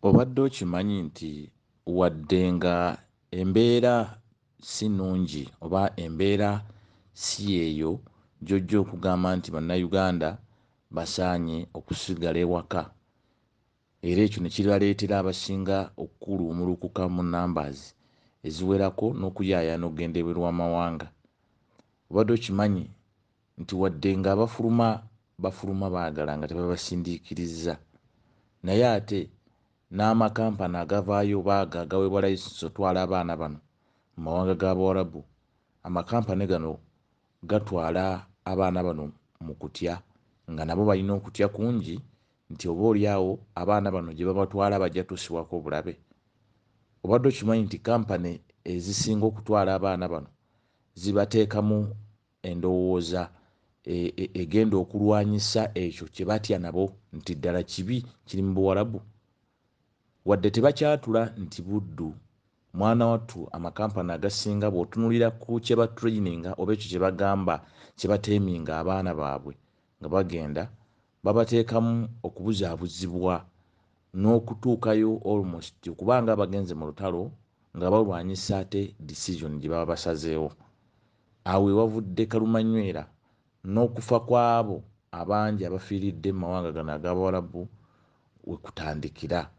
Obadde okimanyi nti wadde nga embeera si nnungi oba embeera si yeeyo gy'ojja okugamba nti bannayuganda basaanye okusigala ewaka, era ekyo ne kibaleetera abasinga okukuluumulukuka mu numbers eziwerako n'okuyaayaana okugenda ebweru w'amawanga. Obadde okimanyi nti wadde nga bafuluma baagala nga tebabasindiikirizza, naye ate n'amakampani agavaayo agaweebwa layisinsi otwala abaana bano mu mawanga g'Abawarabu, amakampani gano gatwala abaana bano mu kutya, nga nabo balina okutya kungi nti oboolyawo abaana bano gye babatwala bajja tuusibwako obulabe. Obadde okimanyi nti kampani ezisinga okutwala abaana bano zibateekamu endowooza egenda okulwanyisa ekyo kye batya nabo nti ddala kibi kiri mu Buwarabu. Wadde tebakyatula nti buddu, mwana wattu amakampani agasinga bw'otunulira ku kye batrayininga oba ekyo kye bagamba kye bateeminga abaana baabwe nga bagenda, babateekamu okubuzaabuzibwa n'okutuukayo almost okubanga abagenze mu lutalo nga balwanyisa ate decision gye baba basazeewo. Awo ewavudde kalumanywera n'okufa kw'abo abangi abafiiridde mu mawanga gano ag'Abawarabu we kutandikira.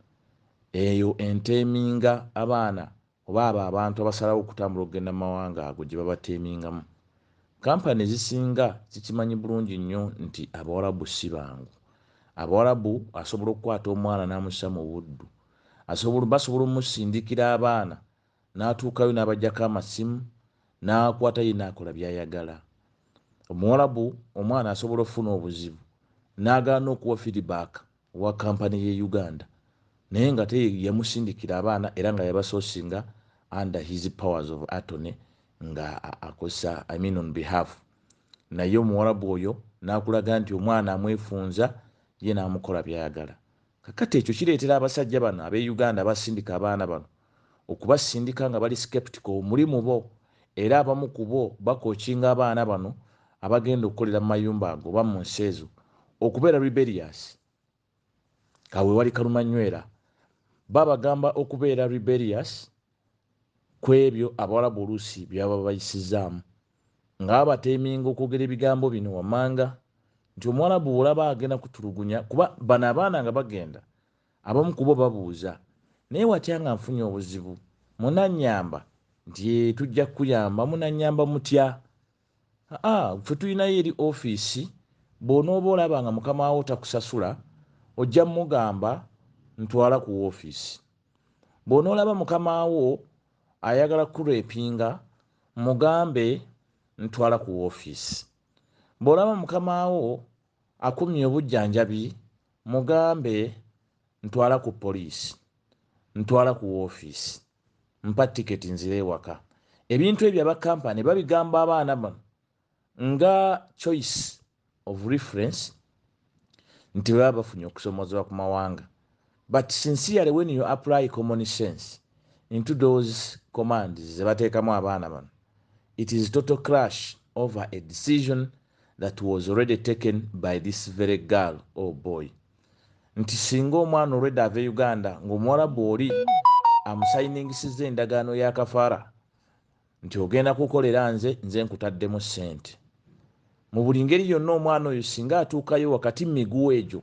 Eyo enteeminga abaana oba abo abantu abasalawo okutambula okugenda mu mawanga ago gye babateemingamu. Kampani ezisinga zikimanyi bulungi nnyo nti Abawarabu si bangu. Abawarabu asobola okukwata omwana n'amussa mu buddu, basobola omusindikira abaana n'atuukayo n'abaggyako amasimu n'akwata ye n'akola by'ayagala. Omuwarabu omwana asobola okufuna obuzibu n'agaana okuwa feedback wa kampani y'e Uganda, naye nga yamusindikira abaana era nga yabasoosinga under his powers of attorney nga akosa on behalf. Naye omuwarabu oyo n'akulaga nti omwana amwefunza ye n'amukola by'ayagala. Kakati ekyo kireetera abasajja bano ab'e Uganda abasindika abaana bano okubasindika nga bali skeptical mulimu bo, era abamu ku bo bakookinga abaana bano abagenda okukolera mu mayumba ago oba mu nsi ezo okubeera rebellious. Awe wali kalumanywera babagamba okubeera rebellious ku ebyo Abawarabu oluusi byaba bayisizaamu, nga babateeminga okwogera ebigambo bino wammanga nti Omuwarabu bw'olaba agenda kutulugunya, kuba bano abaana nga bagenda abamu ku bo babuuza, naye watya nga nfunye obuzibu munannyamba? Nti tujja kukuyamba. Munannyamba mutya? Ffe tulinayo eri ofiisi, bw'onooba olaba nga mukama wo takusasula ojja mugamba ntwala ku ofiisi. Bw'onoolaba mukama wo ayagala kulepinga mugambe ntwala ku ofiisi. Bw'olaba mukama wo akumye obujjanjabi mugambe ntwala ku poliisi, ntwala ku ofiisi, mpa tiketi nzire ewaka. Ebintu ebyo abakampani babigamba abaana bano nga choice of reference nti baba bafunye okusomozebwa ku mawanga. But sincerely when you apply common sense into those commands ze bateekamu abaana bano, it is total clash over a decision that was already taken by this very girl or boy. Nti singa omwana already ava e Uganda ng'Omuwarabu oli amusayiningisiza endagaano ya kafaara nti ogenda kukolera nze nkutaddemu ssente. Mu buli ngeri yonna omwana oyo singa atuukayo wakati miguwa egyo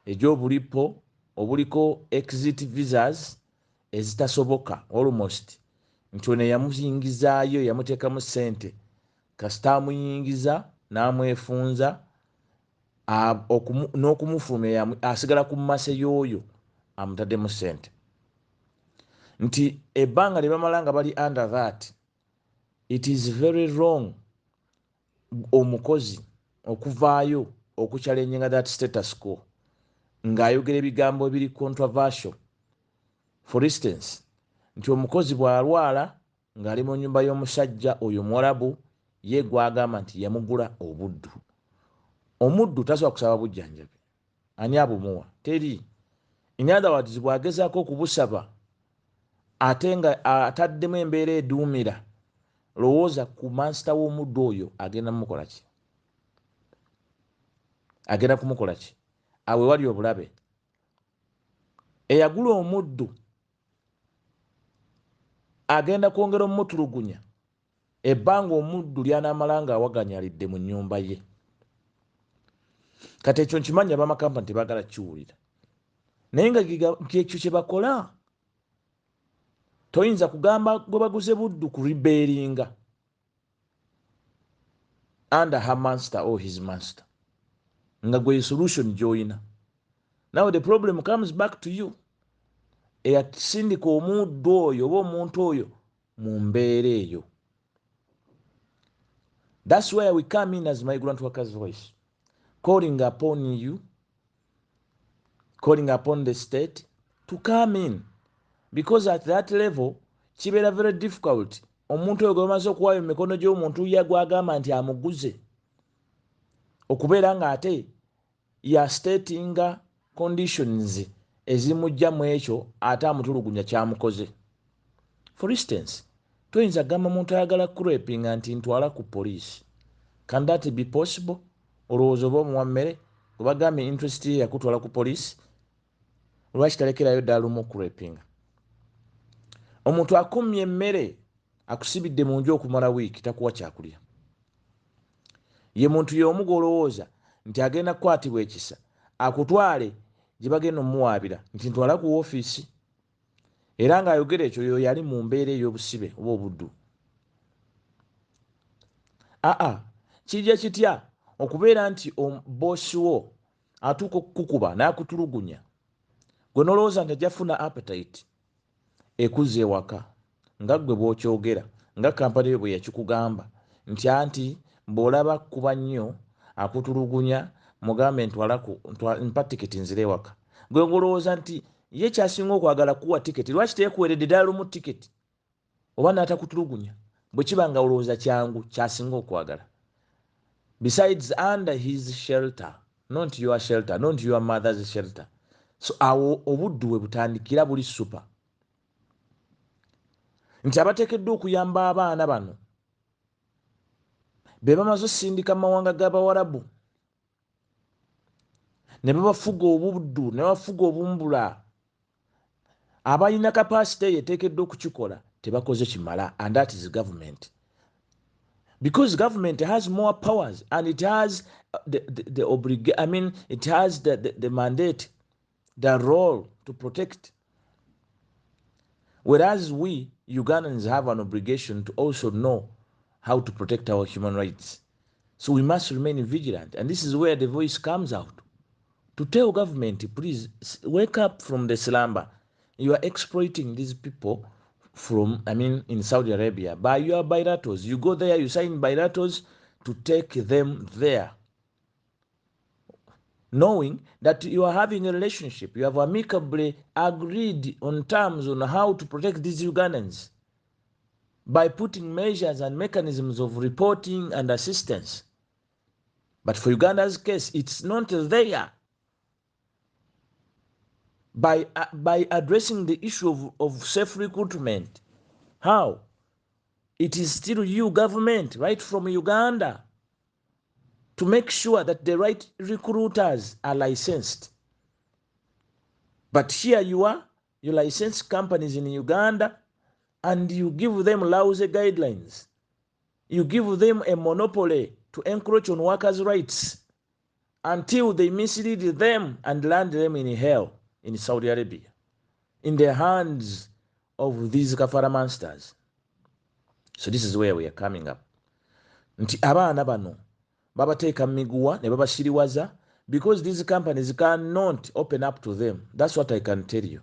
egy'obulipo obuliko exit visas ezitasoboka almost, nti ono yamuyingizaayo yamuteekamu ssente kasita amuyingiza n'amwefunza n'okumufulumya asigala ku mmase y'oyo amutaddemu ssente. Nti ebbanga lye bamala nga bali under that, it is very wrong omukozi okuvaayo okuchallenging that status quo ng'ayogera ebigambo ebiri controversial. For instance, nti omukozi bw'alwala ng'ali mu nnyumba y'omusajja oyo Mwarabu, ye gw'agamba nti yamugula obuddu. Omuddu tasobola kusaba bujjanjabi, ani abumuwa? Teri. In other words, bw'agezaako okubusaba ate nga ataddemu embeera eduumira, lowooza ku mansita w'omuddu oyo agenda kumukola ki? Agenda kumukola ki? Awe wali obulabe. eyagula omuddu agenda kwongera omutulugunya ebbanga omuddu lyanamala nga awaganyalidde mu nnyumba ye. Kati ekyo nkimanya abamakampani tebagala kiwulira, naye nga kyekyo kye bakola. Toyinza kugamba gwe baguze buddu ku rebellinga under her master or his master nga gwe solution gy'oyina. Now the problem comes back to you eyasindika omuddu oyo oba omuntu oyo mu mbeera eyo. That's where we come in as Migrant Workers Voice, calling upon you, calling upon the state to come in, because at that level kibeera very difficult. Omuntu oyo gwemaze okuwaayo mu mikono gy'omuntu gwagamba nti amuguze, okubeera nga ate yastatinga conditions ezimujja mu ekyo ate amutulugunya kyamukoze. For instance, toyinza gamba muntu ayagala kurepinga nti ntwala ku poliisi. Can that be possible? Olowooza oba omuwa mmere gwe bagambye interest ye yakutwala ku poliisi, lwaki talekerayo ddala lumu kurepinga? Omuntu akumye emmere akusibidde mu nju okumala wiiki takuwa kyakulya. Ye muntu y'omu gw'olowooza nti agenda kukwatibwa ekisa akutwale gye bagenda omuwaabira nti ntwala ku woofiisi, era ng'ayogera ekyo yo yali mu mbeera ey'obusibe oba obuddu. Kijja kitya okubeera nti boosi wo atuuka okukukuba n'akutulugunya, gwe n'olowooza nti ajja funa appetite ekuzza ewaka nga ggwe bw'okyogera, nga kampani yo bwe yakikugamba nti anti bw'olaba kuba nnyo akutulugunya mugambe mpa tiketi nzire ewaka. Gwe ng'olowooza nti ye kyasinga okwagala kuwa tiketi, lwaki teekuweredde ddala lumu tiketi oba n'atakutulugunya? Bwe kiba nga olowooza kyangu kyasinga okwagala. Besides under his shelter, not your shelter, not your mother's shelter. So awo obuddu we butandikira buli super. Nti abateekeddwa okuyamba abaana bano be bamaze osindika mu mawanga g'Abawarabu ne babafuga obuddu ne bafuga obumbula, abalina kapasite eyo eteekeddwa okukikola tebakoze kimala, and that is government. Because government has more powers and it has it has the mandate, the role to protect. Whereas we Ugandans have an obligation to also know how to protect our human rights. So we must remain vigilant. And this is where the voice comes out to tell government, please wake up from the slumber. You are exploiting these people in Saudi Arabia by your bilaterals. You go there, you sign bilaterals to take them there, knowing that you are having a relationship. You have amicably agreed on terms on how to protect these Ugandans by putting measures and mechanisms of reporting and assistance. But for Uganda's case, it's not there. By addressing the issue of safe recruitment, how? It is still you, government, right from Uganda, to make sure that the right recruiters are licensed. But here you are, you license companies in Uganda, and you give them lousy guidelines. You give them a monopoly to encroach on workers' rights until they mislead them and land them in hell in Saudi Arabia, in the hands of these kafara monsters. So this is where we are coming up. Nti abaana bano babateeka miguwa ne babasiriwaza because these companies cannot open up to them. That's what I can tell you.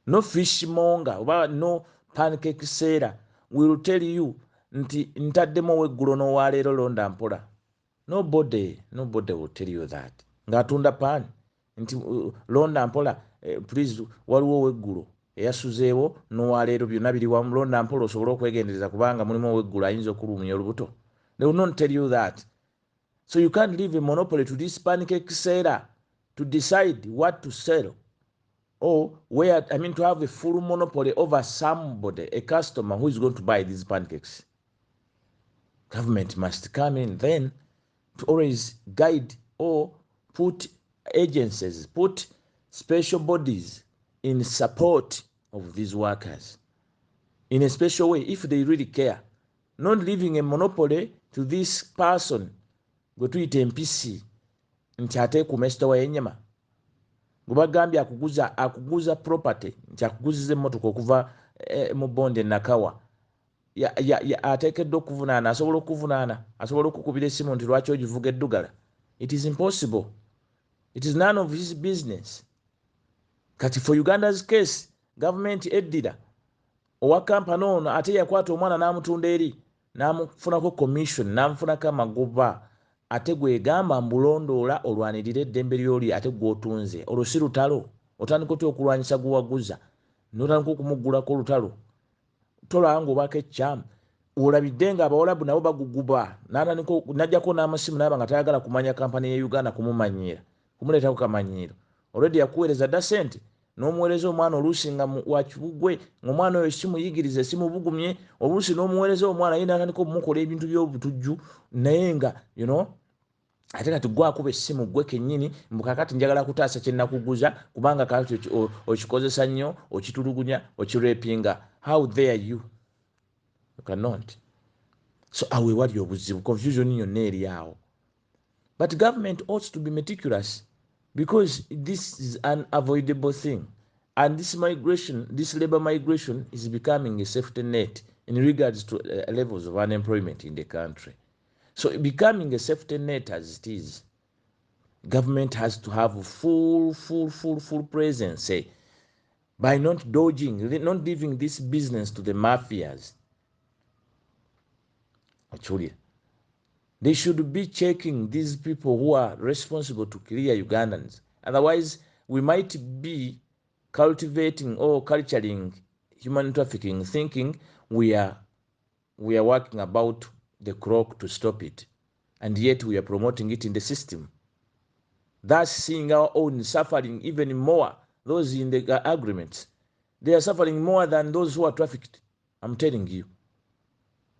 No fishmonger oba no pancake seller will tell you nti ntaddemu ow'eggulo n'owaleero londa mpola. Nobody will tell you that. Ng'atunda pan nti londa mpola, please waliwo ow'eggulo eyasuzeewo n'owaleero byonna biri wamu, londa mpola osobole okwegendereza kubanga mulimu ow'eggulo ayinza okulumya olubuto. They will not tell you that. So you can't leave a monopoly to this pancake seller to decide what to sell, or to have a full monopoly over somebody, a customer who is going to buy these pancakes. Government must come in then to always guide or put agencies, put special bodies in support of these workers in a special way if they really care, not leaving a monopoly to this person gwe tuyita empisi nti ateekuuma ekitowa y'ennyama gwe bagambye akuguza property nti akuguziza emmotoka okuva mu bonde e Nakawa ateekeddwa okuvunaana, asobola okuvunaana, asobola okukubira essimu nti lwaki ogivuga eddugala. It is impossible. It is none of his business. Kati for Uganda's case, government eddira owa kampani ono ate yakwata omwana n'amutunda eri n'amufunako commission n'amufunako amagoba ate gwegamba mbulondoola olwanirira eddembe ly'oli ate gw'otunze. Olwo si lutalo. Otandika otya okulwanyisa gwewaguza n'otandika okumuggulako olutalo. Tolaba ng'obaako ekyamu. Olabidde nga abawalabu nabo baguguba n'ajjako n'amasimu n'aba nga tayagala kumanya kampani ya Uganda kumumanyiira kumuleetako kamanyiiro. Already yakuweereza dda ssente n'omuweereza omwana oluusi nga wa kibugwe ng'omwana oyo simuyigirize simubugumye oluusi n'omuweereza omwana ye n'atandika okumukola ebintu by'obutujju naye nga ate kati gwe akuba essimu gwe kennyini mbukakati njagala kutaasa kye nakuguza kubanga kati okikozesa nnyo okitulugunya okirepinga. How dare you? You cannot. So awe wali obuzibu, confusion yonna eri awo. But government ought to be meticulous because this is an unavoidable thing. And this migration, this labor migration is becoming a safety net in regards to levels of unemployment in the country. So becoming a safety net as it is, government has to have full presence by not dodging, not leaving this business to the mafias. Actually, they should be checking these people who are responsible to clear Ugandans. Otherwise, we might be cultivating or culturing human trafficking, thinking we are working about the clock to stop it, and yet we are promoting it in the system. Thus, seeing our own suffering even more, those in the agreements, they are suffering more than those who are trafficked. I'm telling you.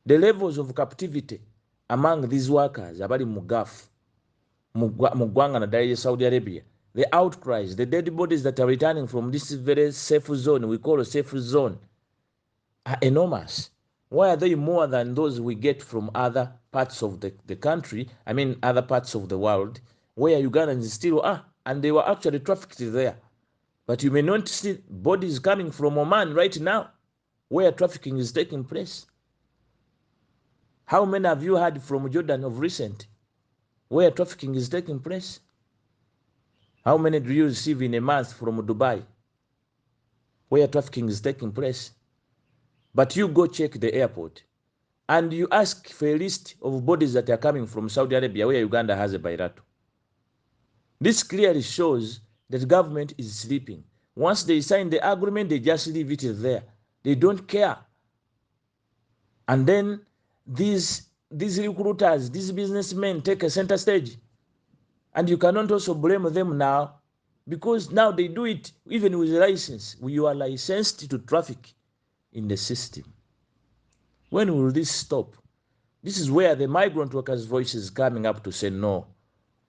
The levels of captivity among these workers, abali mu Gulf, mu ggwanga naddala Saudi Arabia, the outcries, the dead bodies that are returning from this very safe zone, we call a safe zone, are enormous. Why are they more than those we get from other parts of the country, I mean other parts of the world, where Ugandans still are, and they were actually trafficked there. But you may not see bodies coming from Oman right now, where trafficking is taking place. How many have you heard from Jordan of recent, where trafficking is taking place? How many do you receive in a month from Dubai, where trafficking is taking place? But you go check the airport, and you ask for a list of bodies that are coming from Saudi Arabia, where Uganda has a bilateral. This clearly shows that the government is sleeping. Once they sign the agreement, they just leave it there. They don't care. And then these recruiters, these businessmen take a center stage. And you cannot also blame them now, because now they do it even with a license. You are licensed to traffic in the system. When will this stop? This is where the migrant workers' voice is coming up to say no,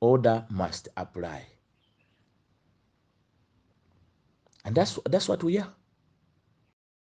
order must apply. And that's what we are.